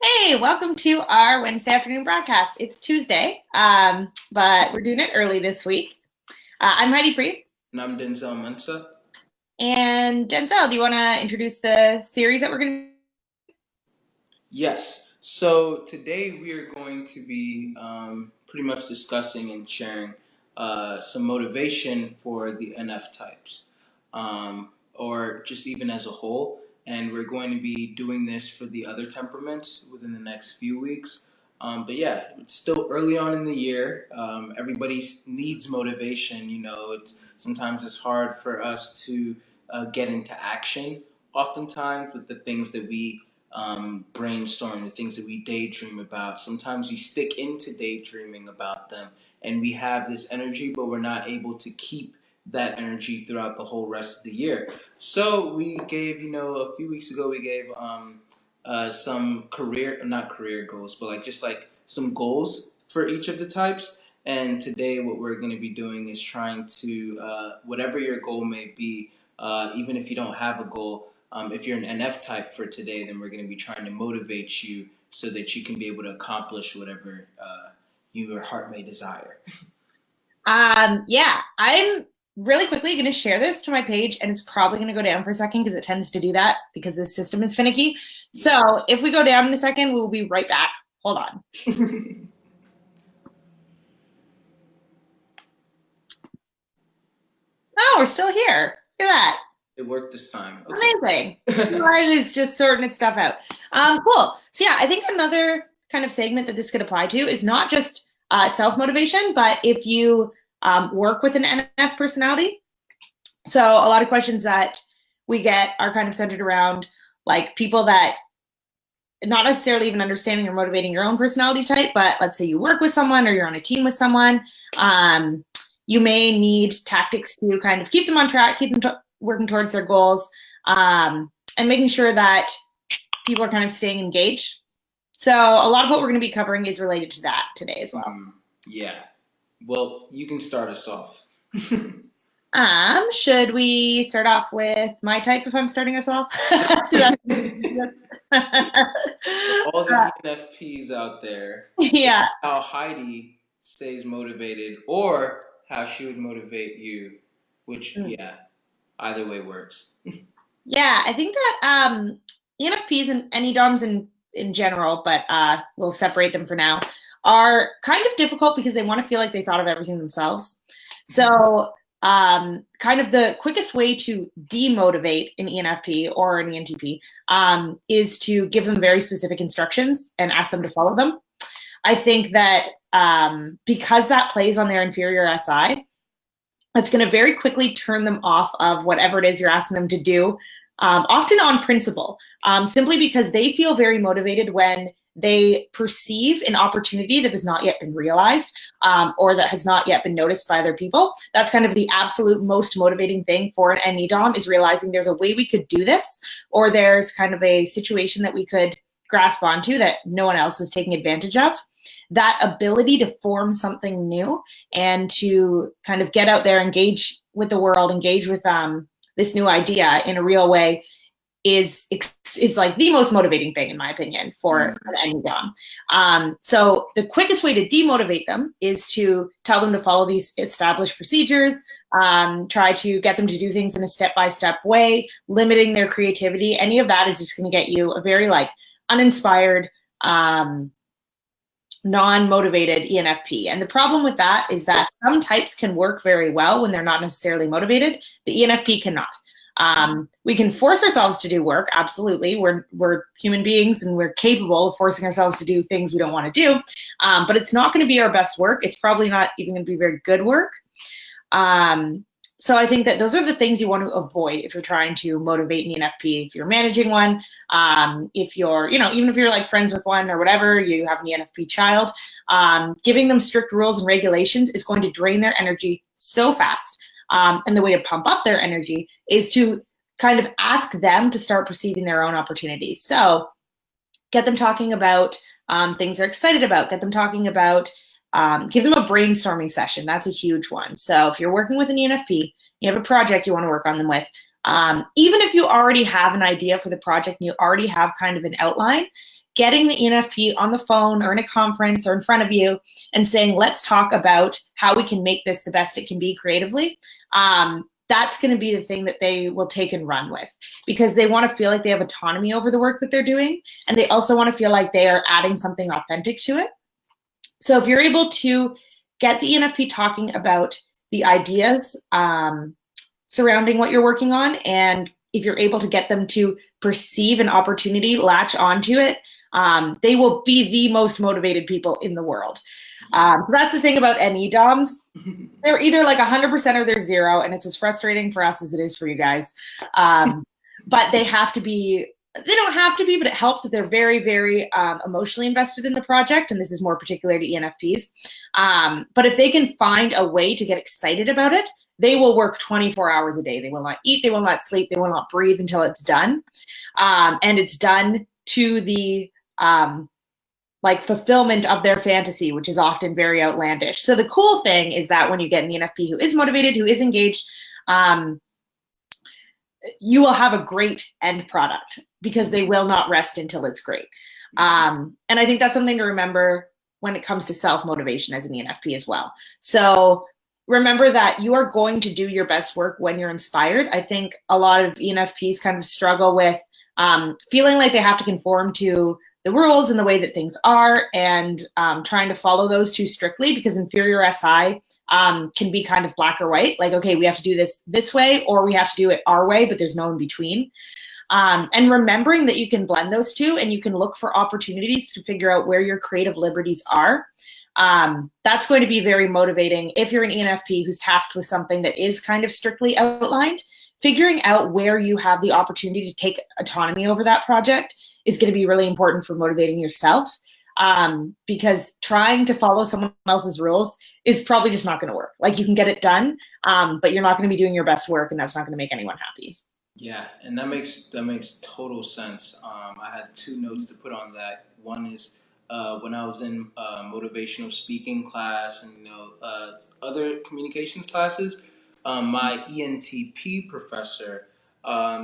Hey, welcome to our Wednesday afternoon broadcast. It's Tuesday, but we're doing it early this week. I'm Heidi Priebe. And I'm Denzel Mensah. And Denzel, do you want to introduce the series that we're going to? Yes, so today we are going to be pretty much discussing and sharing some motivation for the NF types, or just even as a whole. And we're going to be doing this for the other temperaments within the next few weeks. But yeah, it's still early on in the year. Everybody needs motivation. Sometimes it's hard for us to get into action. Oftentimes with the things that we brainstorm, the things that we daydream about. Sometimes we stick into daydreaming about them and we have this energy, but we're not able to keep that energy throughout the whole rest of the year. So we gave, a few weeks ago, we gave some not career goals, but just like some goals for each of the types. And today, what we're going to be doing is trying to, whatever your goal may be, even if you don't have a goal, if you're an NF type for today, then we're going to be trying to motivate you so that you can be able to accomplish whatever your heart may desire. Yeah, I'm really quickly going to share this to my page, and it's probably going to go down for a second because it tends to do that because the system is finicky. So if we go down in a second, we'll be right back. Hold on. Oh, we're still here. Look at that. It worked this time. Okay. Amazing. Live is just sorting its stuff out. Cool. So yeah, I think another kind of segment that this could apply to is not just self-motivation, but if you work with an NF personality. So a lot of questions that we get are kind of centered around like people that not necessarily even understanding or motivating your own personality type, but let's say you work with someone or you're on a team with someone. You may need tactics to kind of keep them on track, keep them working towards their goals, and making sure that people are kind of staying engaged. So a lot of what we're going to be covering is related to that today as well. Yeah. Well, you can start us off. Should we start off with my type if I'm starting us off? All the ENFPs out there. Yeah. How Heidi stays motivated or how she would motivate you, which, yeah, either way works. Yeah, I think that ENFPs and ENIDOMs in general, but we'll separate them for now, are kind of difficult because they want to feel like they thought of everything themselves. So kind of the quickest way to demotivate an ENFP or an ENTP is to give them very specific instructions and ask them to follow them. I think that because that plays on their inferior SI, it's going to very quickly turn them off of whatever it is you're asking them to do, often on principle, simply because they feel very motivated when they perceive an opportunity that has not yet been realized or that has not yet been noticed by other people. That's kind of the absolute most motivating thing for an NEDOM, is realizing there's a way we could do this, or there's kind of a situation that we could grasp onto that no one else is taking advantage of. That ability to form something new and to kind of get out there, engage with the world, engage with this new idea in a real way is like the most motivating thing, in my opinion, for an NEDOM. So the quickest way to demotivate them is to tell them to follow these established procedures, try to get them to do things in a step-by-step way, limiting their creativity. Any of that is just going to get you a very like uninspired, non-motivated ENFP. And the problem with that is that some types can work very well when they're not necessarily motivated. The ENFP cannot. We can force ourselves to do work. Absolutely. We're human beings and we're capable of forcing ourselves to do things we don't want to do. But it's not going to be our best work. It's probably not even going to be very good work. So I think that those are the things you want to avoid if you're trying to motivate an ENFP. If you're managing one, if you're, even if you're like friends with one or whatever, you have an ENFP child, giving them strict rules and regulations is going to drain their energy so fast. And the way to pump up their energy is to kind of ask them to start perceiving their own opportunities. So get them talking about things they're excited about, get them talking about, give them a brainstorming session. That's a huge one. So if you're working with an ENFP, you have a project you want to work on them with, even if you already have an idea for the project and you already have kind of an outline, getting the ENFP on the phone or in a conference or in front of you and saying, let's talk about how we can make this the best it can be creatively. That's going to be the thing that they will take and run with, because they want to feel like they have autonomy over the work that they're doing. And they also want to feel like they are adding something authentic to it. So if you're able to get the ENFP talking about the ideas surrounding what you're working on, and if you're able to get them to perceive an opportunity, latch onto it, they will be the most motivated people in the world. So that's the thing about NE DOMs. They're either like 100% or they're zero, and it's as frustrating for us as it is for you guys. But they have to be, they don't have to be, but it helps if they're very, very emotionally invested in the project, and this is more particular to ENFPs. But if they can find a way to get excited about it, they will work 24 hours a day. They will not eat, they will not sleep, they will not breathe until it's done. And it's done to the like fulfillment of their fantasy, which is often very outlandish. So the cool thing is that when you get an ENFP who is motivated, who is engaged, you will have a great end product because they will not rest until it's great. And I think that's something to remember when it comes to self-motivation as an ENFP as well. So remember that you are going to do your best work when you're inspired. I think a lot of ENFPs kind of struggle with feeling like they have to conform to the rules and the way that things are, and trying to follow those too strictly, because inferior SI can be kind of black or white. Like, okay, we have to do this way, or we have to do it our way, but there's no in between. And remembering that you can blend those two, and you can look for opportunities to figure out where your creative liberties are. That's going to be very motivating if you're an ENFP who's tasked with something that is kind of strictly outlined. Figuring out where you have the opportunity to take autonomy over that project is going to be really important for motivating yourself, because trying to follow someone else's rules is probably just not going to work. Like, you can get it done, but you're not going to be doing your best work, and that's not going to make anyone happy. Yeah, and that makes total sense. I had two notes to put on that. One is when I was in motivational speaking class and other communications classes, my ENTP professor,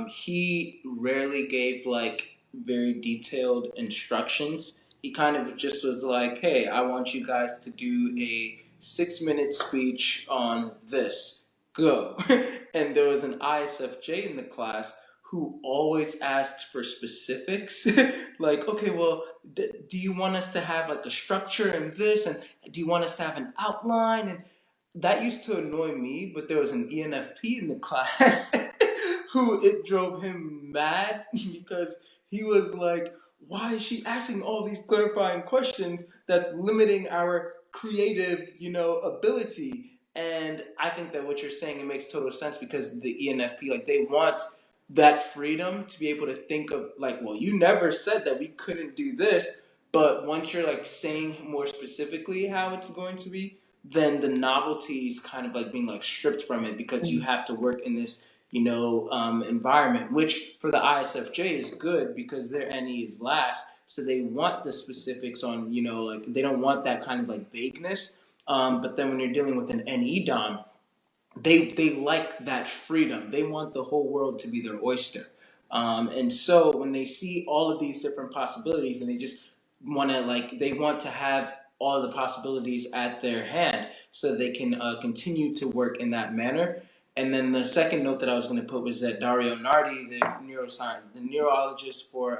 he rarely gave like very detailed instructions. He kind of just was like, "Hey, I want you guys to do a 6-minute speech on this. Go." And there was an ISFJ in the class who always asked for specifics. Like, okay, well, do you want us to have like a structure in this? And do you want us to have an outline? And that used to annoy me, but there was an ENFP in the class who it drove him mad because he was like, why is she asking all these clarifying questions that's limiting our creative, ability? And I think that what you're saying, it makes total sense, because the ENFP, like, they want that freedom to be able to think of like, well, you never said that we couldn't do this, but once you're like saying more specifically how it's going to be, then the novelty is kind of like being like stripped from it, because you have to work in this environment, which for the ISFJ is good because their NE is last, so they want the specifics on like, they don't want that kind of like vagueness. But then when you're dealing with an NE Dom, they like that freedom. They want the whole world to be their oyster. And so when they see all of these different possibilities, and they just they want to have all of the possibilities at their hand so they can continue to work in that manner. And then the second note that I was going to put was that Dario Nardi, the neurologist for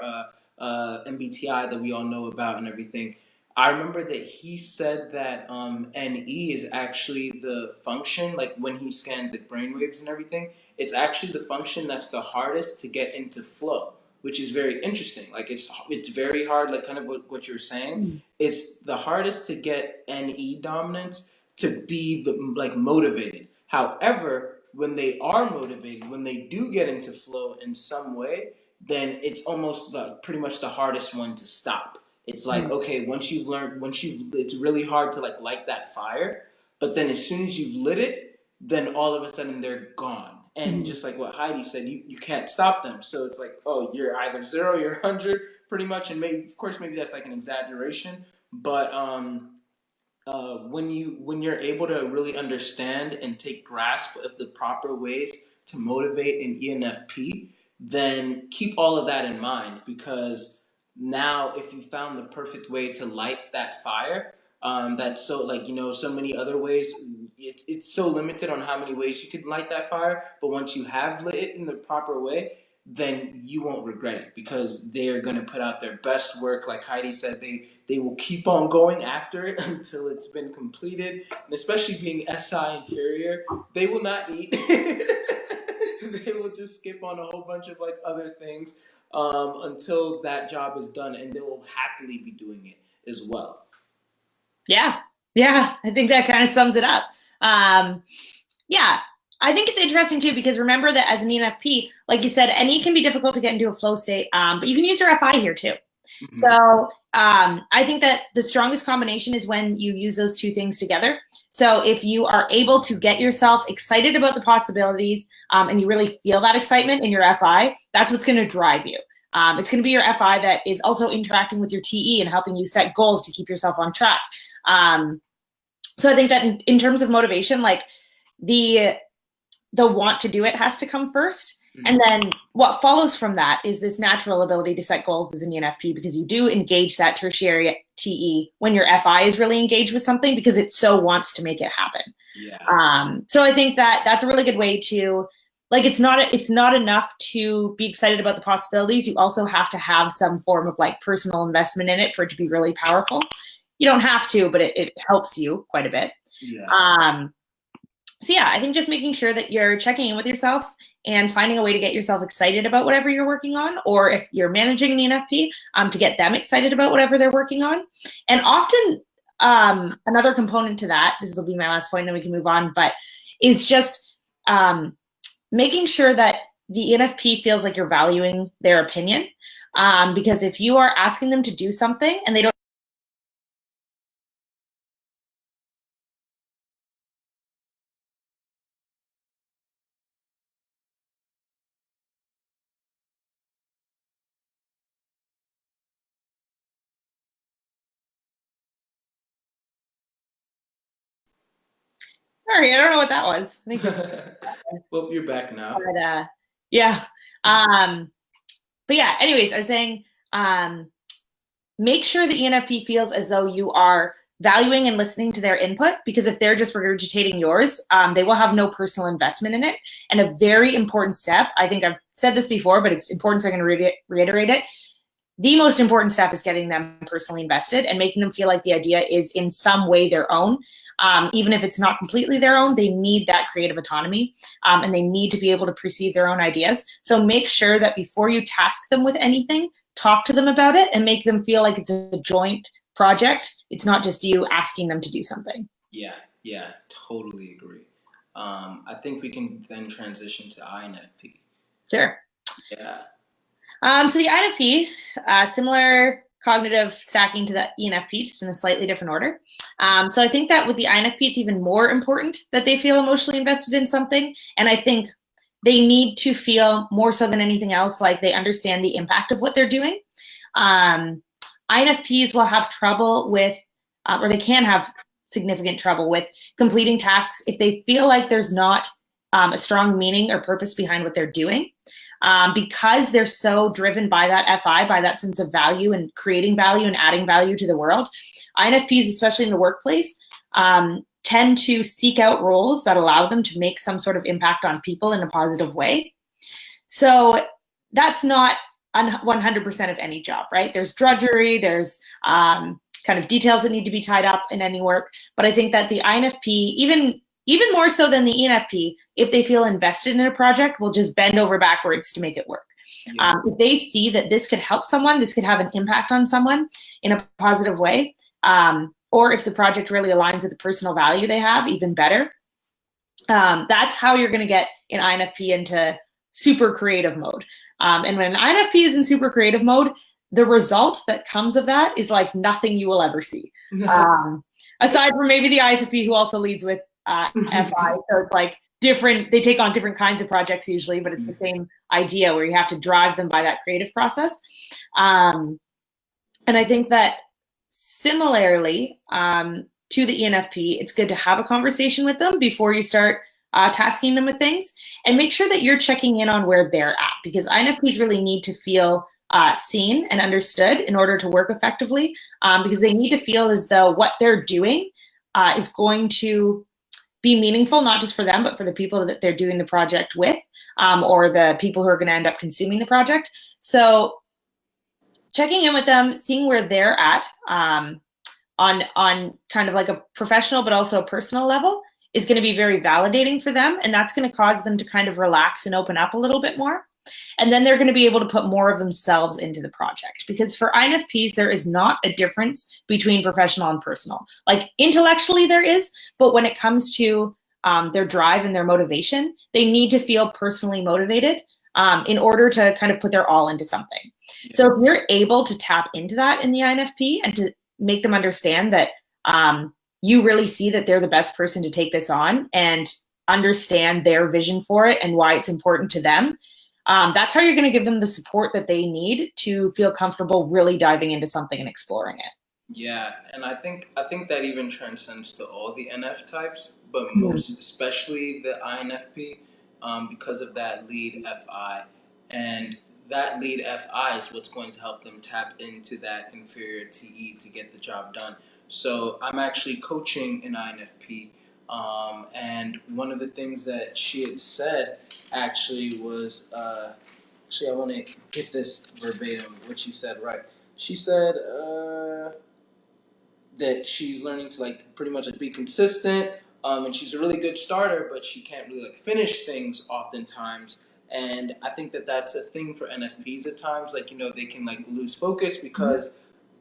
MBTI that we all know about and everything, I remember that he said that NE is actually the function, like when he scans like brainwaves and everything, it's actually the function that's the hardest to get into flow, which is very interesting. Like, it's very hard, like kind of what you're saying. It's the hardest to get NE dominance to be like motivated. However, when they are motivated, when they do get into flow in some way, then it's almost pretty much the hardest one to stop. It's like, okay, it's really hard to like light that fire, but then as soon as you've lit it, then all of a sudden they're gone. And just like what Heidi said, you can't stop them. So it's like, oh, you're either 0, you're 100, pretty much. And maybe, of course, maybe that's like an exaggeration, but when you're able to really understand and take grasp of the proper ways to motivate an ENFP, then keep all of that in mind, because Now, if you found the perfect way to light that fire, that's so, like, so many other ways. It's so limited on how many ways you could light that fire. But once you have lit it in the proper way, then you won't regret it, because they're going to put out their best work. Like Heidi said, they will keep on going after it until it's been completed. And especially being SI inferior, they will not eat. They will just skip on a whole bunch of like other things until that job is done, and they will happily be doing it as well. Yeah, I think that kind of sums it up. Yeah, I think it's interesting too, because remember that as an ENFP, like you said, NE can be difficult to get into a flow state, but you can use your FI here too. Mm-hmm. So I think that the strongest combination is when you use those two things together. So if you are able to get yourself excited about the possibilities and you really feel that excitement in your FI, that's what's going to drive you. It's going to be your FI that is also interacting with your TE and helping you set goals to keep yourself on track. So I think that in terms of motivation, like the want to do it has to come first. And then what follows from that is this natural ability to set goals as an ENFP, because you do engage that tertiary TE when your FI is really engaged with something, because it so wants to make it happen. Yeah. So I think that that's a really good way to, like, it's not enough to be excited about the possibilities. You also have to have some form of like personal investment in it for it to be really powerful. You don't have to, but it helps you quite a bit. Yeah. So yeah, I think just making sure that you're checking in with yourself and finding a way to get yourself excited about whatever you're working on, or if you're managing an ENFP, to get them excited about whatever they're working on. And often another component to that, this will be my last point, then we can move on, but is just making sure that the ENFP feels like you're valuing their opinion. Because if you are asking them to do something and they don't, sorry, I don't know what that was. I think well, you're back now. But, yeah. But yeah, anyways, I was saying, make sure the ENFP feels as though you are valuing and listening to their input, because if they're just regurgitating yours, they will have no personal investment in it. And a very important step, I think I've said this before, but it's important, so I'm going to reiterate it. The most important step is getting them personally invested and making them feel like the idea is in some way their own. Even if it's not completely their own, they need that creative autonomy, and they need to be able to perceive their own ideas. So make sure that before you task them with anything, talk to them about it and make them feel like it's a joint project. It's not just you asking them to do something. Yeah, totally agree. I think we can then transition to INFP. Sure. Yeah. So the INFP, similar cognitive stacking to the ENFP, just in a slightly different order. So I think that with the INFP, it's even more important that they feel emotionally invested in something. And I think they need to feel, more so than anything else, like they understand the impact of what they're doing. INFPs will have trouble with, or they can have significant trouble with completing tasks if they feel like there's not a strong meaning or purpose behind what they're doing. Because they're so driven by that FI, by that sense of value and creating value and adding value to the world, INFPs, especially in the workplace, tend to seek out roles that allow them to make some sort of impact on people in a positive way. So that's not 100% of any job, right? There's drudgery, there's kind of details that need to be tied up in any work. But I think that the INFP, even more so than the ENFP, if they feel invested in a project, will just bend over backwards to make it work. Yeah. If they see that this could help someone, this could have an impact on someone in a positive way, or if the project really aligns with the personal value they have, even better. That's how you're going to get an INFP into super creative mode. And when an INFP is in super creative mode, the result that comes of that is like nothing you will ever see. Aside from maybe the ISFP, who also leads with FI, so it's like different, they take on different kinds of projects usually, but it's the same idea where you have to drive them by that creative process. And I think that similarly to the ENFP, it's good to have a conversation with them before you start tasking them with things, and make sure that you're checking in on where they're at, because INFPs really need to feel seen and understood in order to work effectively, because they need to feel as though what they're doing is going to be meaningful, not just for them, but for the people that they're doing the project with, or the people who are going to end up consuming the project. So checking in with them, seeing where they're at on kind of like a professional but also a personal level is going to be very validating for them, and that's going to cause them to kind of relax and open up a little bit more. And then they're going to be able to put more of themselves into the project, because for INFPs, there is not a difference between professional and personal. Like intellectually there is, but when it comes to their drive and their motivation, they need to feel personally motivated in order to kind of put their all into something. Yeah. So if you're able to tap into that in the INFP and to make them understand that you really see that they're the best person to take this on and understand their vision for it and why it's important to them, that's how you're going to give them the support that they need to feel comfortable really diving into something and exploring it. Yeah, and I think that even transcends to all the NF types, but most especially the INFP, because of that lead FI. And that lead FI is what's going to help them tap into that inferior TE to get the job done. So I'm actually coaching an INFP, and one of the things that she had said actually was, actually I want to get this verbatim, what she said right. She said that she's learning to like pretty much like be consistent, and she's a really good starter, but she can't really like finish things oftentimes. And I think that that's a thing for NFPs at times. Like, you know, they can like lose focus because,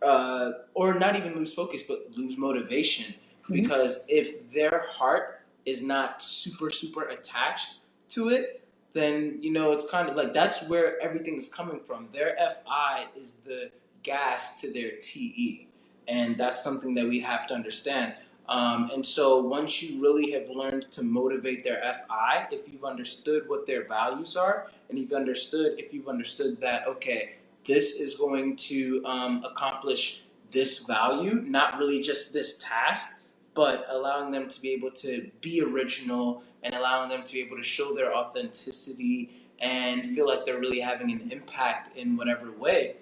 or not even lose focus, but lose motivation. Because if their heart is not super attached to it, then, you know, it's kind of like that's where everything is coming from. Their FI is the gas to their TE. And that's something that we have to understand. And so once you really have learned to motivate their FI, if you've understood what their values are, and if you've understood that, okay, this is going to accomplish this value, not really just this task, but allowing them to be able to be original and allowing them to be able to show their authenticity and feel like they're really having an impact in whatever way.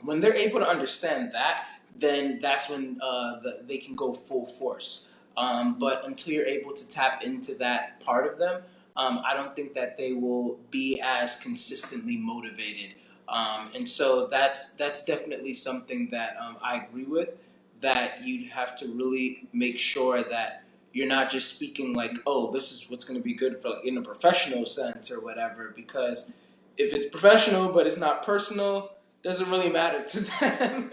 When they're able to understand that, then that's when they can go full force. But until you're able to tap into that part of them, I don't think that they will be as consistently motivated. And so that's definitely something that I agree with, that you'd have to really make sure that you're not just speaking like, oh, this is what's going to be good for like, in a professional sense or whatever, because if it's professional but it's not personal, doesn't really matter to them.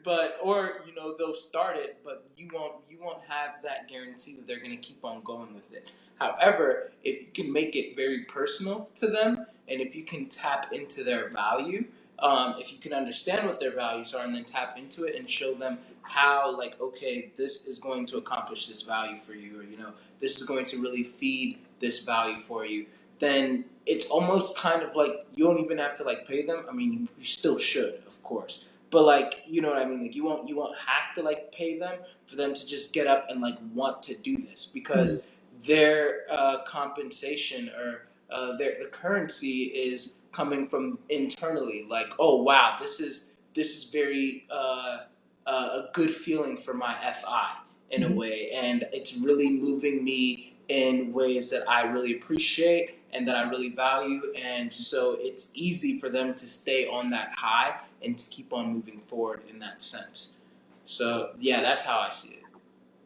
But, or, you know, they'll start it, but you won't have that guarantee that they're going to keep on going with it. However, if you can make it very personal to them, and if you can tap into their value, if you can understand what their values are and then tap into it and show them how, like, okay, this is going to accomplish this value for you, or, you know, this is going to really feed this value for you, then it's almost kind of like you don't even have to like pay them. I mean, you still should, of course. But like, you know what I mean? Like you won't have to like pay them for them to just get up and like want to do this, because their compensation or the currency is coming from internally. Like, oh wow, this is very a good feeling for my FI in a way, and it's really moving me in ways that I really appreciate and that I really value, and so it's easy for them to stay on that high and to keep on moving forward in that sense. So yeah, that's how I see it.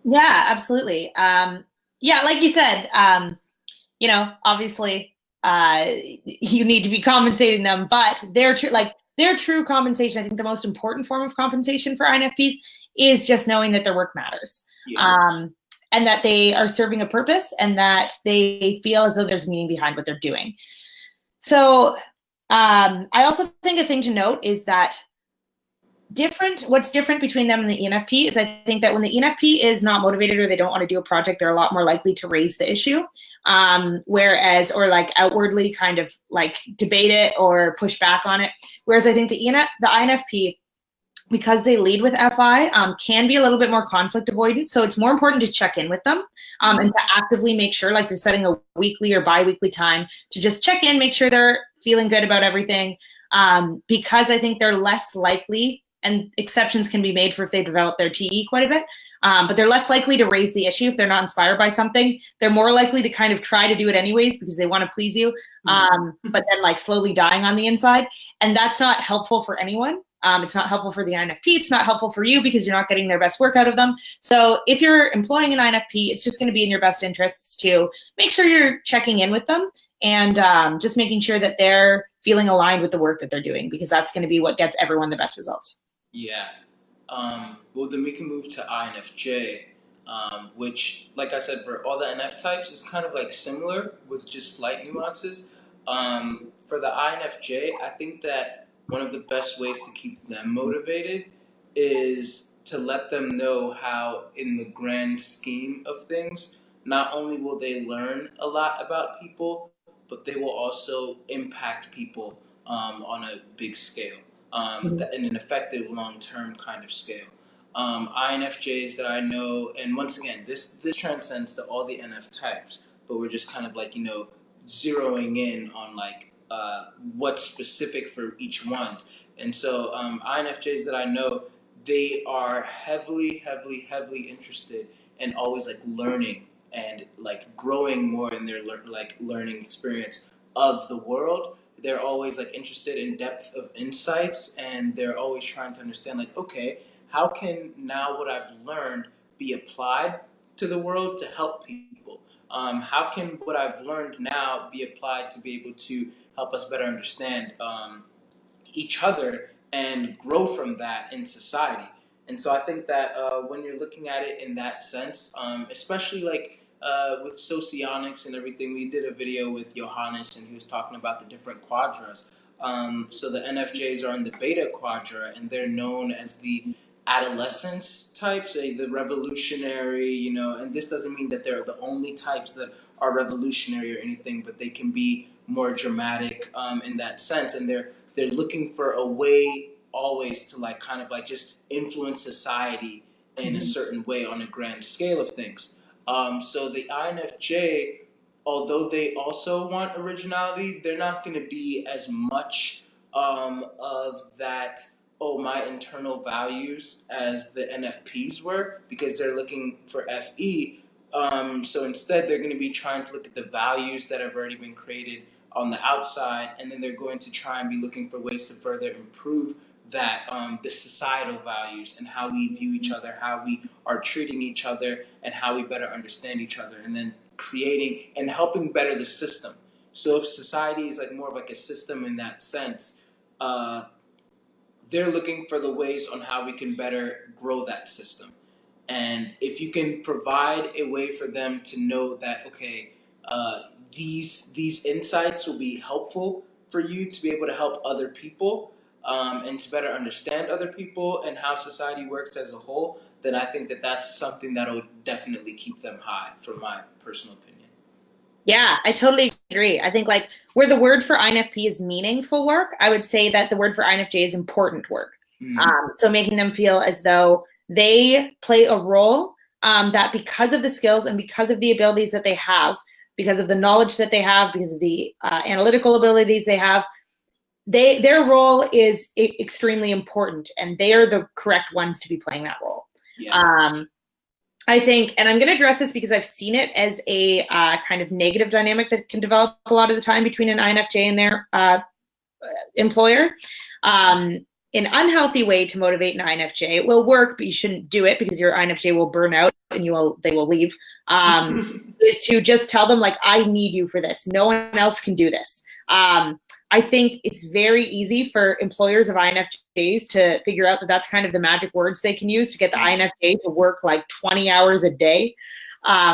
Yeah, absolutely. Yeah, like you said, you know, obviously you need to be compensating them, but their true compensation, I think the most important form of compensation for INFPs is just knowing that their work matters. Yeah. And that they are serving a purpose and that they feel as though there's meaning behind what they're doing. So I also think a thing to note is that what's different between them and the ENFP is I think that when the ENFP is not motivated or they don't want to do a project, they're a lot more likely to raise the issue. Whereas, or like outwardly kind of like debate it or push back on it. Whereas I think the INFP, because they lead with FI, can be a little bit more conflict avoidant. So it's more important to check in with them and to actively make sure, like you're setting a weekly or bi-weekly time to just check in, make sure they're feeling good about everything. because I think they're less likely, and exceptions can be made for if they develop their TE quite a bit, but they're less likely to raise the issue if they're not inspired by something. They're more likely to kind of try to do it anyways because they want to please you, but then like slowly dying on the inside. And that's not helpful for anyone. It's not helpful for the INFP. It's not helpful for you because you're not getting their best work out of them. So if you're employing an INFP, it's just going to be in your best interests to make sure you're checking in with them and just making sure that they're feeling aligned with the work that they're doing, because that's going to be what gets everyone the best results. Yeah. Well, then we can move to INFJ, which, like I said, for all the NF types, is kind of like similar with just slight nuances. For the INFJ, I think that one of the best ways to keep them motivated is to let them know how, in the grand scheme of things, not only will they learn a lot about people, but they will also impact people on a big scale. In an effective long-term kind of scale. INFJs that I know, and once again, this transcends to all the NF types, but we're just kind of like, zeroing in on like what's specific for each one. And so INFJs that I know, they are heavily interested and always like learning and like growing more in their learning experience of the world. They're always like interested in depth of insights, and they're always trying to understand like, okay, how can now what I've learned be applied to the world to help people? How can what I've learned now be applied to be able to help us better understand each other and grow from that in society? And so I think that when you're looking at it in that sense, especially like with socionics and everything, we did a video with Johannes, and he was talking about the different quadras. So the NFJs are in the beta quadra, and they're known as the adolescence types, the revolutionary, and this doesn't mean that they're the only types that are revolutionary or anything, but they can be more dramatic in that sense, and they're looking for a way always to like kind of like just influence society in a certain way on a grand scale of things. So the INFJ, although they also want originality, they're not going to be as much of that, oh, my internal values as the NFPs were, because they're looking for FE. So instead, they're going to be trying to look at the values that have already been created on the outside, and then they're going to try and be looking for ways to further improve that, the societal values and how we view each other, how we are treating each other, and how we better understand each other, and then creating and helping better the system. So if society is like more of like a system in that sense, they're looking for the ways on how we can better grow that system. And if you can provide a way for them to know that, okay, these insights will be helpful for you to be able to help other people, and to better understand other people and how society works as a whole, then I think that that's something that will definitely keep them high, from my personal opinion. Yeah, I totally agree. I think like where the word for INFP is meaningful work, I would say that the word for INFJ is important work. So making them feel as though they play a role, that because of the skills and because of the abilities that they have, because of the knowledge that they have, because of the analytical abilities they have, their role is extremely important, and they are the correct ones to be playing that role. Yeah. I think, and I'm going to address this because I've seen it as a kind of negative dynamic that can develop a lot of the time between an INFJ and their employer. An unhealthy way to motivate an INFJ, it will work, but you shouldn't do it because your INFJ will burn out and they will leave, is to just tell them like, I need you for this. No one else can do this. I think it's very easy for employers of INFJs to figure out that that's kind of the magic words they can use to get the INFJ to work like 20 hours a day.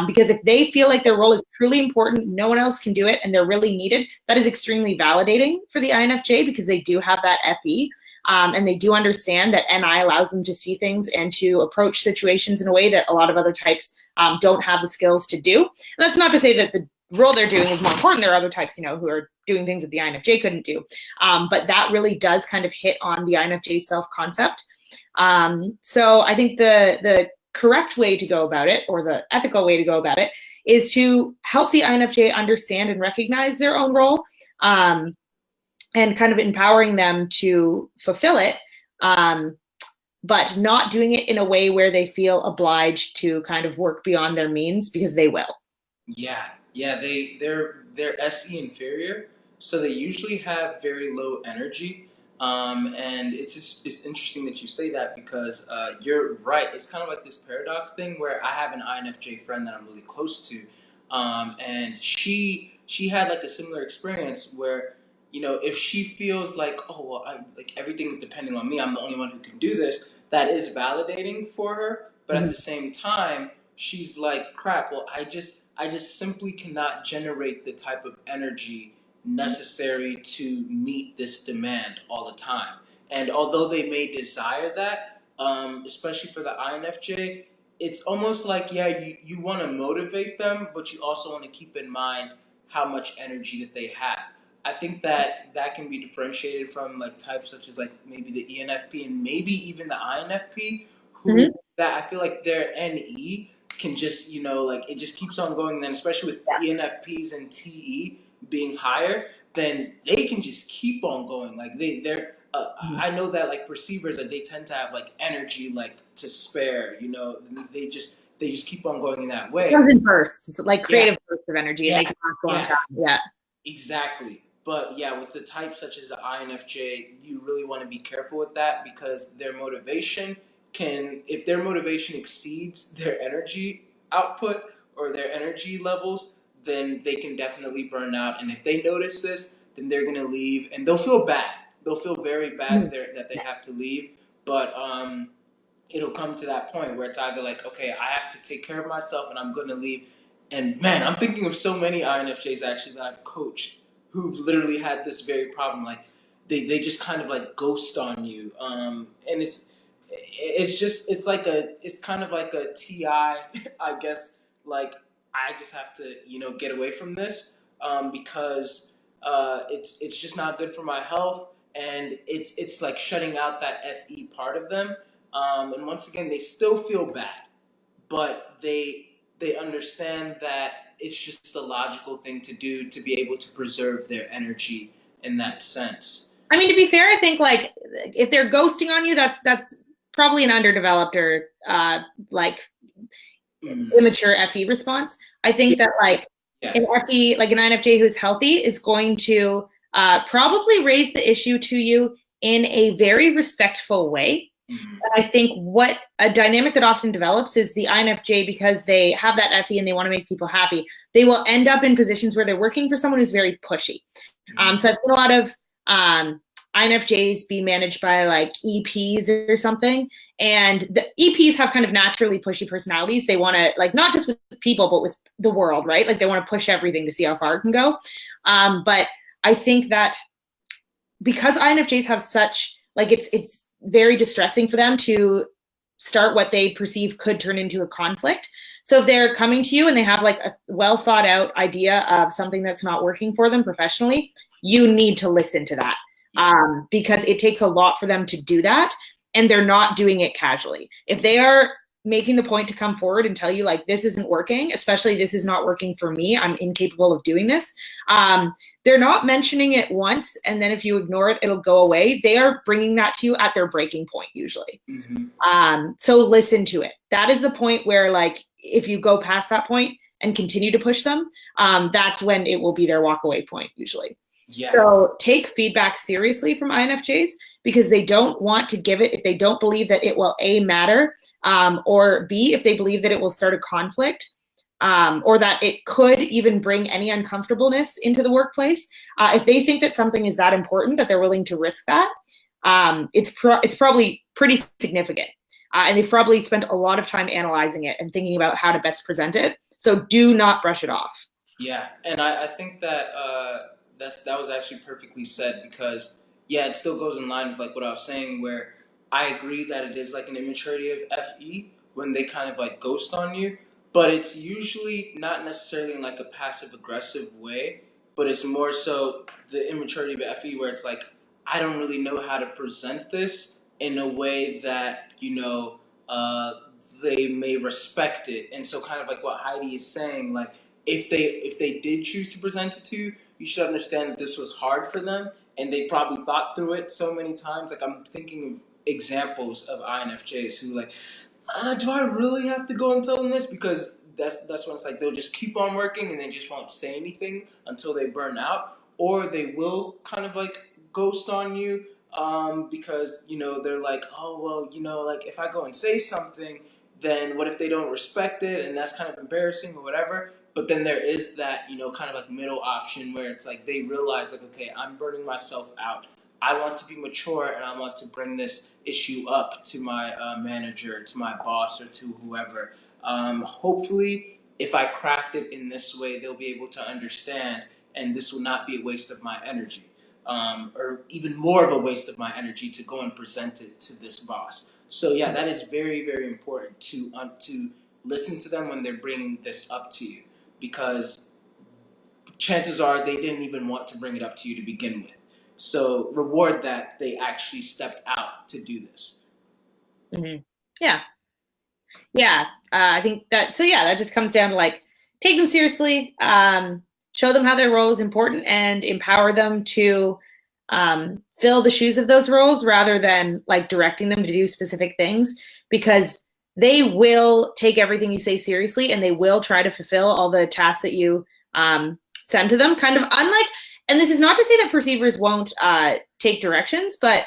Because if they feel like their role is truly important, no one else can do it, and they're really needed, that is extremely validating for the INFJ because they do have that FE. And they do understand that NI allows them to see things and to approach situations in a way that a lot of other types don't have the skills to do. And that's not to say that the role they're doing is more important. There are other types, who are doing things that the INFJ couldn't do. But that really does kind of hit on the INFJ self-concept. So I think the correct way to go about it, or the ethical way to go about it, is to help the INFJ understand and recognize their own role. and kind of empowering them to fulfill it, but not doing it in a way where they feel obliged to kind of work beyond their means, because they will. Yeah, yeah, they're SE inferior, so they usually have very low energy. And it's interesting that you say that because you're right. It's kind of like this paradox thing where I have an INFJ friend that I'm really close to, and she had like a similar experience where if she feels like, oh well, I'm like everything's depending on me, I'm the only one who can do this. That is validating for her, but at Mhm. the same time she's like, crap, well, I just simply cannot generate the type of energy necessary to meet this demand all the time. And although they may desire that, especially for the INFJ, it's almost like, yeah, you want to motivate them, but you also want to keep in mind how much energy that they have. I think that can be differentiated from like types such as like maybe the ENFP and maybe even the INFP, who Mhm. that I feel like their NE can just like it just keeps on going. And then especially with ENFPs and TE being higher, then they can just keep on going. Like they're Mhm. I know that like perceivers, like they tend to have like energy like to spare. They just keep on going in that It way. comes in bursts, it's like Yeah, creative bursts of energy, and yeah, they can last a long yeah. time. Yeah. Exactly. But yeah, with the type such as the INFJ, you really want to be careful with that because their motivation if their motivation exceeds their energy output or their energy levels, then they can definitely burn out. And if they notice this, then they're going to leave and they'll feel bad. They'll feel very bad Mhm. there that they have to leave. But it'll come to that point where it's either like, okay, I have to take care of myself and I'm going to leave. And man, I'm thinking of so many INFJs actually that I've coached who've literally had this very problem. Like they just kind of like ghost on you. And it's kind of like a TI, I guess. Like I just have to, get away from this because it's just not good for my health. And it's like shutting out that FE part of them, and once again, they still feel bad, but they understand that it's just the logical thing to do to be able to preserve their energy in that sense. I mean, to be fair, I think like if they're ghosting on you, that's probably an underdeveloped or like Mm. immature FE response. I Yeah, think that yeah, like yeah. an FE, like an INFJ who's healthy, is going to probably raise the issue to you in a very respectful way. Mm. And I think what a dynamic that often develops is the INFJ, because they have that FE and they want to make people happy, they will end up in positions where they're working for someone who's very pushy. Mm. So I've seen a lot of INFJs be managed by like EPs or something. And the EPs have kind of naturally pushy personalities. They want to, like, not just with people, but with the world, right? Like they want to push everything to see how far it can go. But I think that because INFJs have such, like, it's very distressing for them to start what they perceive could turn into a conflict. So if they're coming to you and they have like a well thought out idea of something that's not working for them professionally, you need to listen to that, Yeah. because it takes a lot for them to do that, and they're not doing it casually. If they are making the point to come forward and tell you like, this isn't working, especially this is not working for me, I'm incapable of doing this, they're not mentioning it once and then if you ignore it it'll go away. They are bringing that to you at their breaking point usually. Mm-hmm. So listen to it. That is the point where, like, if you go past that point and continue to push them, that's when it will be their walk away point usually. Yeah. So take feedback seriously from INFJs, because they don't want to give it if they don't believe that it will A, matter, or B, if they believe that it will start a conflict, or that it could even bring any uncomfortableness into the workplace. If they think that something is that important that they're willing to risk that, it's probably pretty significant. And they've probably spent a lot of time analyzing it and thinking about how to best present it. So do not brush it off. Yeah, and I think that that was actually perfectly said because yeah, it still goes in line with like what I was saying where I agree that it is like an immaturity of FE when they kind of like ghost on you, but it's usually not necessarily in like a passive aggressive way, but it's more so the immaturity of FE where it's like I don't really know how to present this in a way that they may respect it, and so kind of like what Heidi is saying, like if they did choose to present it to you, you should understand that this was hard for them, and they probably thought through it so many times. Like I'm thinking of examples of INFJs who like, do I really have to go and tell them this? Because that's when it's like they'll just keep on working and they just won't say anything until they burn out, or they will kind of like ghost on you, because they're like, oh well, like if I go and say something, then what if they don't respect it, and that's kind of embarrassing or whatever. But then there is that kind of like middle option where it's like they realize like, okay, I'm burning myself out. I want to be mature and I want to bring this issue up to my manager, to my boss, or to whoever. Hopefully, if I craft it in this way, they'll be able to understand, and this will not be a waste of my energy, or even more of a waste of my energy to go and present it to this boss. So yeah, that is very, very important to listen to them when they're bringing this up to you, because chances are they didn't even want to bring it up to you to begin with. So reward that they actually stepped out to do this. Mhm. Yeah. Yeah. I think that, so yeah, that just comes down to like take them seriously, show them how their role is important and empower them to fill the shoes of those roles rather than like directing them to do specific things, because they will take everything you say seriously and they will try to fulfill all the tasks that you send to them. Kind of unlike, and this is not to say that perceivers won't take directions, but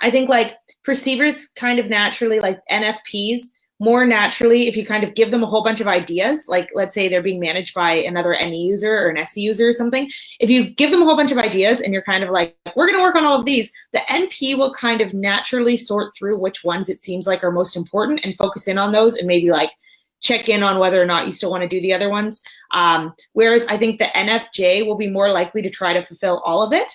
I think like perceivers kind of naturally, like NFPs, more naturally, if you kind of give them a whole bunch of ideas, like let's say they're being managed by another NE user or an SE user or something, if you give them a whole bunch of ideas and you're kind of like, we're going to work on all of these, the NP will kind of naturally sort through which ones it seems like are most important and focus in on those and maybe like check in on whether or not you still want to do the other ones. Whereas I think the NFJ will be more likely to try to fulfill all of it,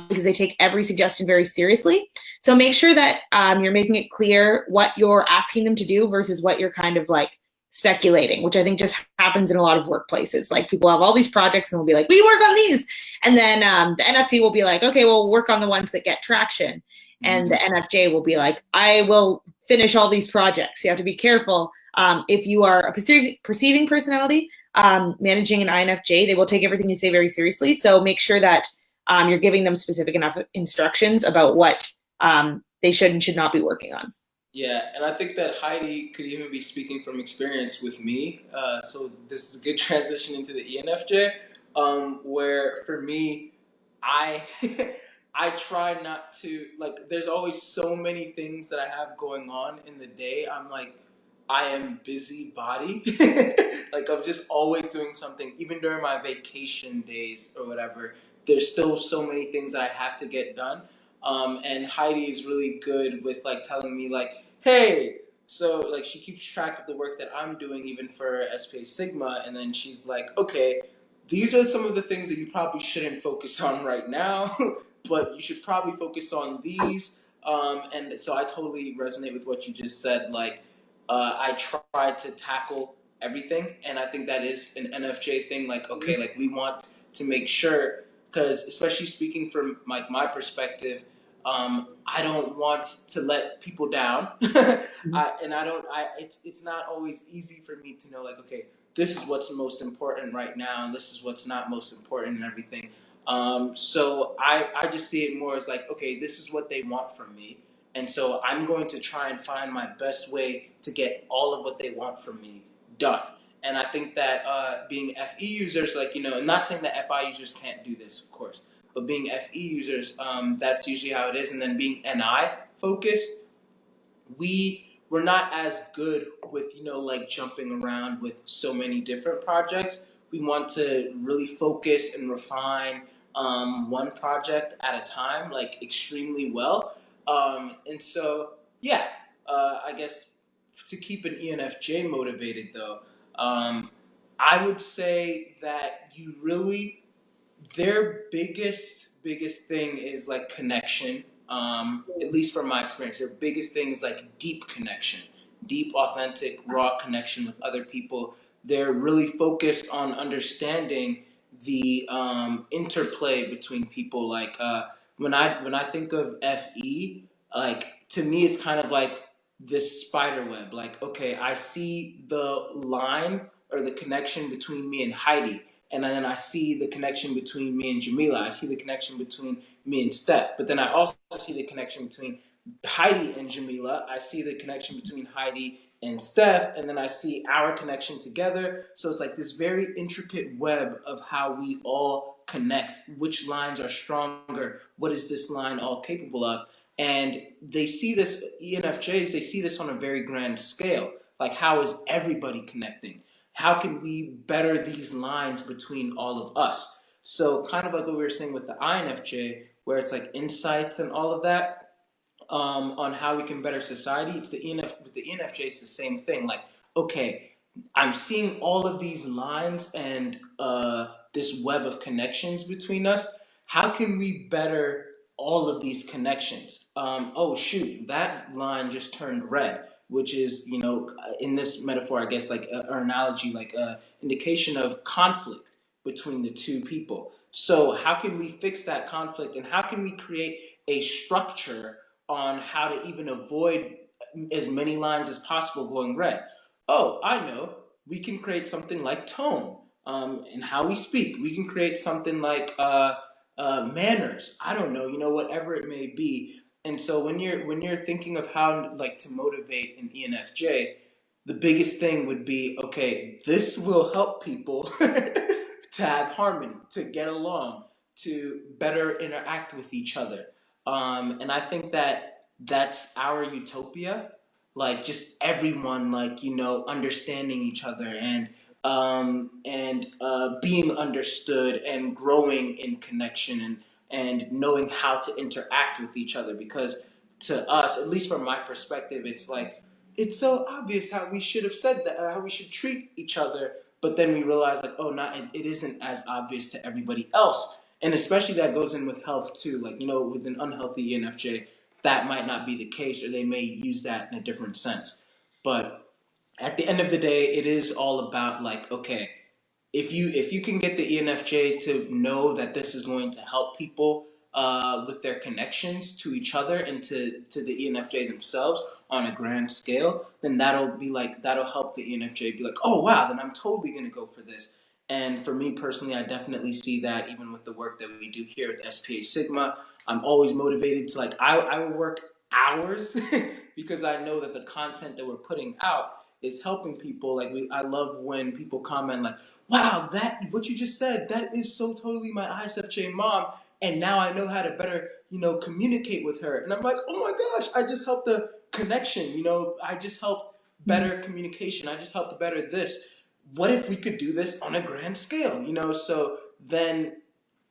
because they take every suggestion very seriously. So make sure that you're making it clear what you're asking them to do versus what you're kind of like speculating, which I think just happens in a lot of workplaces. Like people have all these projects and will be like, we work on these. And then the NFP will be like, okay, we'll work on the ones that get traction. And the NFJ will be like, I will finish all these projects. You have to be careful. If you are a perceiving personality managing an INFJ, they will take everything you say very seriously. So make sure that you're giving them specific enough instructions about what they should and should not be working on. Yeah, and I think that Heidi could even be speaking from experience with me. So this is a good transition into the ENFJ, where for me, I I try not to like. There's always so many things that I have going on in the day. I'm like, I am busy body. Like I'm just always doing something. Even during my vacation days or whatever, there's still so many things that I have to get done. And Heidi is really good with like telling me like, hey. So like she keeps track of the work that I'm doing even for SPASIGMA, and then she's like, okay, these are some of the things that you probably shouldn't focus on right now, but you should probably focus on these. And so I totally resonate with what you just said. Like, I try to tackle everything, and I think that is an NFJ thing. Like, okay, like we want to make sure, because especially speaking from like my perspective, I don't want to let people down, and I don't. It's not always easy for me to know like, okay, this is what's most important right now, and this is what's not most important, and everything. So I just see it more as like, okay, this is what they want from me. And so I'm going to try and find my best way to get all of what they want from me done. And I think that being FE users, like, and not saying that FI users can't do this, of course, but being FE users, that's usually how it is. And then being NI focused, we're not as good with like jumping around with so many different projects. We want to really focus and refine one project at a time, like extremely well. And so yeah, I guess to keep an ENFJ motivated though, I would say that you really their biggest thing is like connection. At least from my experience, their biggest thing is like deep connection, deep, authentic, raw connection with other people. They're really focused on understanding the interplay between people. Like when I think of FE, like to me, it's kind of like this spider web. Like, okay, I see the line or the connection between me and Heidi, and then I see the connection between me and Jamila. I see the connection between me and Steph. But then I also see the connection between Heidi and Jamila. I see the connection between Heidi and Steph, and then I see our connection together. So it's like this very intricate web of how we all connect. Which lines are stronger? What is this line all capable of? And they see this, ENFJs, they see this on a very grand scale. Like, how is everybody connecting? How can we better these lines between all of us? So, kind of like what we were saying with the INFJ, where it's like insights and all of that, on how we can better society. It's the ENF with the ENFJ. It's the same thing. Like, okay, I'm seeing all of these lines and this web of connections between us. How can we better all of these connections? Oh shoot, that line just turned red, which is, in this metaphor, I guess, like or analogy, like a indication of conflict between the two people. So how can we fix that conflict, and how can we create a structure on how to even avoid as many lines as possible going red? Oh, I know. We can create something like tone, and how we speak. We can create something like manners. I don't know. Whatever it may be. And so when you're thinking of how like to motivate an ENFJ, the biggest thing would be, okay, this will help people to have harmony, to get along, to better interact with each other. And I think that that's our utopia, like just everyone, like, understanding each other, and being understood, and growing in connection, and knowing how to interact with each other. Because to us, at least from my perspective, it's like it's so obvious how we should have said that, how we should treat each other. But then we realize, like, oh, not it isn't as obvious to everybody else. And especially that goes in with health too. Like, with an unhealthy ENFJ, that might not be the case, or they may use that in a different sense. But at the end of the day, it is all about, like, okay, if you can get the ENFJ to know that this is going to help people with their connections to each other, and to the ENFJ themselves on a grand scale, then that'll help the ENFJ be like, oh wow, then I'm totally gonna go for this. And for me personally, I definitely see that even with the work that we do here at SPA Sigma. I'm always motivated to, like, I will work hours because I know that the content that we're putting out is helping people. Like, I love when people comment like, wow, that what you just said, that is so totally my ISFJ mom, and now I know how to better, communicate with her. And I'm like, oh my gosh, I just helped the connection, I just helped better communication, I just helped better this. What if we could do this on a grand scale, So then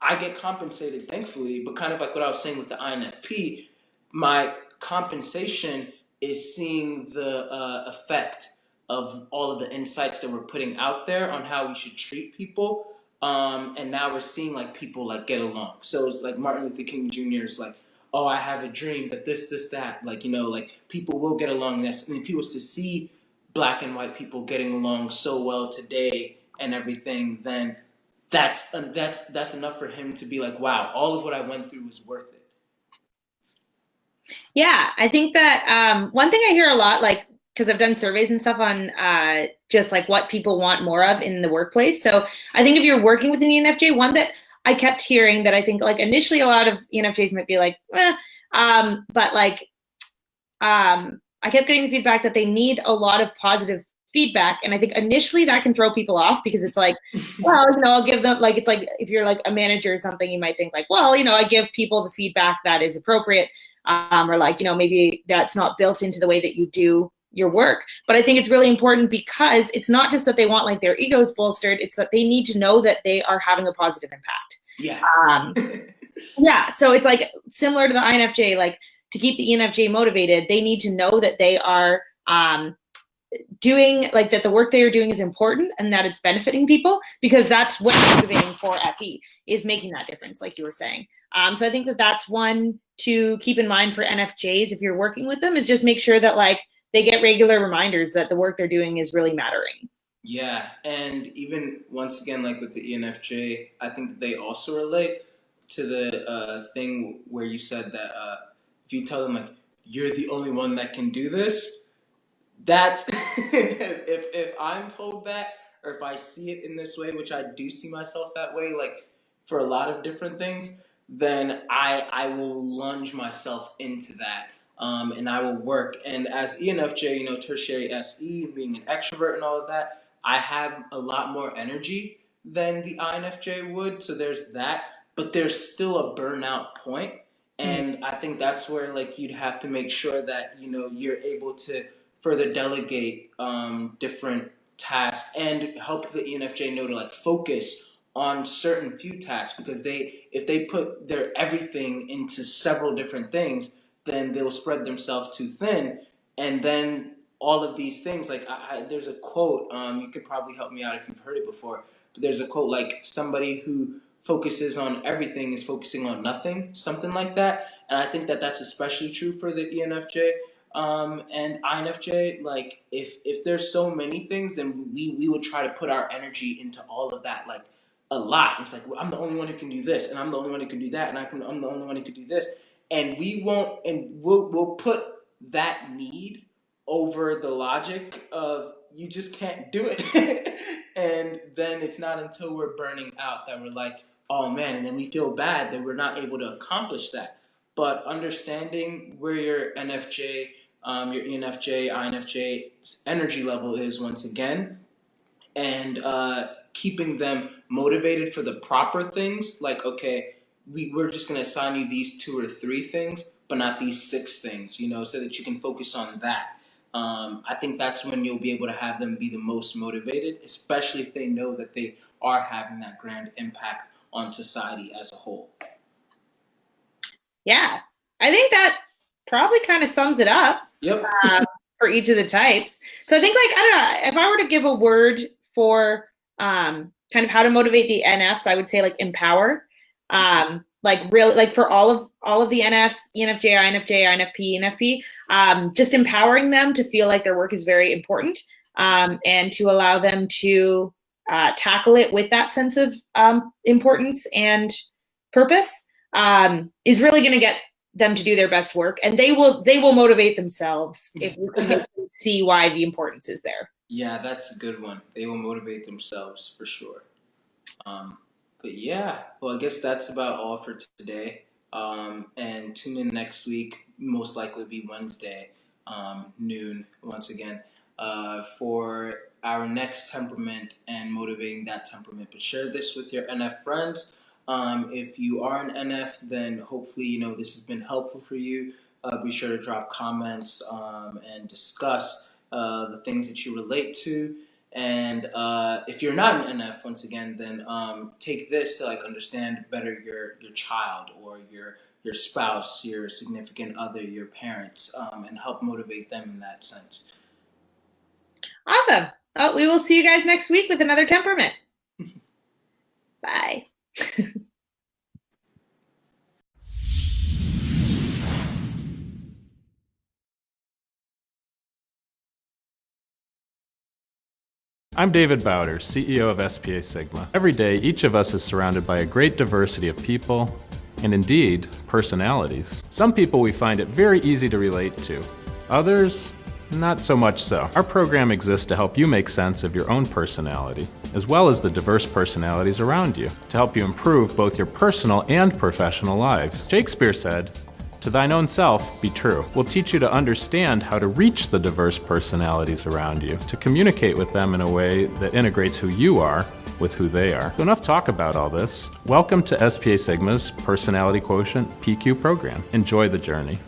I get compensated, thankfully. But kind of like what I was saying with the INFP, my compensation is seeing the effect of all of the insights that we're putting out there on how we should treat people. And now we're seeing, like, people, like, get along. So it's like Martin Luther King Jr. is like, oh, I have a dream that this, that, like, like, people will get along. This, and if he was to see black and white people getting along so well today and everything, then that's enough for him to be like, wow, all of what I went through was worth it. Yeah, I think that one thing I hear a lot, like, because I've done surveys and stuff on just like what people want more of in the workplace. So I think if you're working with an ENFJ, one that I kept hearing that I think, like, initially a lot of ENFJs might be like, but like I kept getting the feedback that they need a lot of positive feedback. And I think initially that can throw people off, because it's like, well, I'll give them, like, it's like if you're like a manager or something, you might think like, well, I give people the feedback that is appropriate, or like, maybe that's not built into the way that you do your work. But I think it's really important, because it's not just that they want, like, their egos bolstered, it's that they need to know that they are having a positive impact. Yeah. Yeah. So it's like similar to the INFJ, like, to keep the ENFJ motivated, they need to know that they are doing, like, that the work they are doing is important and that it's benefiting people, because that's what's motivating for FE, is making that difference, like you were saying. So I think that that's one to keep in mind for NFJs if you're working with them, is just make sure that, like, they get regular reminders that the work they're doing is really mattering. Yeah, and even once again, like with the ENFJ, I think that they also relate to the thing where you said that if you tell them, like, you're the only one that can do this, that's if I'm told that, or if I see it in this way, which I do see myself that way, like for a lot of different things, then I will lunge myself into that. And I will work. And as ENFJ, tertiary SE, being an extrovert and all of that, I have a lot more energy than the INFJ would. So there's that, but there's still a burnout point. And I think that's where like you'd have to make sure that you're able to further delegate different tasks and help the ENFJ know to like focus on certain few tasks, because if they put their everything into several different things, then they'll spread themselves too thin, and then all of these things like there's a quote, you could probably help me out if you've heard it before, but there's a quote like somebody who focuses on everything is focusing on nothing, something like that. And I think that that's especially true for the ENFJ and INFJ. Like if there's so many things, then we would try to put our energy into all of that, like a lot. It's like, well, I'm the only one who can do this, and I'm the only one who can do that, and I'm the only one who can do this, and we'll put that need over the logic of you just can't do it. And then it's not until we're burning out that we're like, oh man, and then we feel bad that we're not able to accomplish that. But understanding where your NFJ, your ENFJ, INFJ's energy level is once again, and keeping them motivated for the proper things, like, okay, we're just going to assign you these 2 or 3 things, but not these 6 things, so that you can focus on that. I think that's when you'll be able to have them be the most motivated, especially if they know that they are having that grand impact on society as a whole. Yeah, I think that probably kind of sums it up. Yep. For each of the types. So I think, like, I don't know, if I were to give a word for kind of how to motivate the NFs, I would say like empower. Like really, like for all of the NFs, ENFJ, INFJ, INFP, ENFP, just empowering them to feel like their work is very important, and to allow them to tackle it with that sense of importance and purpose, is really going to get them to do their best work, and they will motivate themselves if you can make them see why the importance is there. Yeah, that's a good one. They will motivate themselves for sure. But yeah, well, I guess that's about all for today. And tune in next week, most likely be Wednesday, noon, once again, for our next temperament and motivating that temperament. But share this with your NF friends. If you are an NF, then hopefully, this has been helpful for you. Be sure to drop comments and discuss the things that you relate to. And if you're not an NF, once again, then take this to like understand better your child or your spouse, your significant other, your parents, and help motivate them in that sense. Awesome. Well, we will see you guys next week with another temperament. Bye. I'm David Bowder, CEO of SPASIGMA. Every day, each of us is surrounded by a great diversity of people, and indeed, personalities. Some people we find it very easy to relate to. Others, not so much so. Our program exists to help you make sense of your own personality, as well as the diverse personalities around you, to help you improve both your personal and professional lives. Shakespeare said, "To thine own self be true." We'll teach you to understand how to reach the diverse personalities around you, to communicate with them in a way that integrates who you are with who they are. So enough talk about all this. Welcome to SPASIGMA's Personality Quotient PQ program. Enjoy the journey.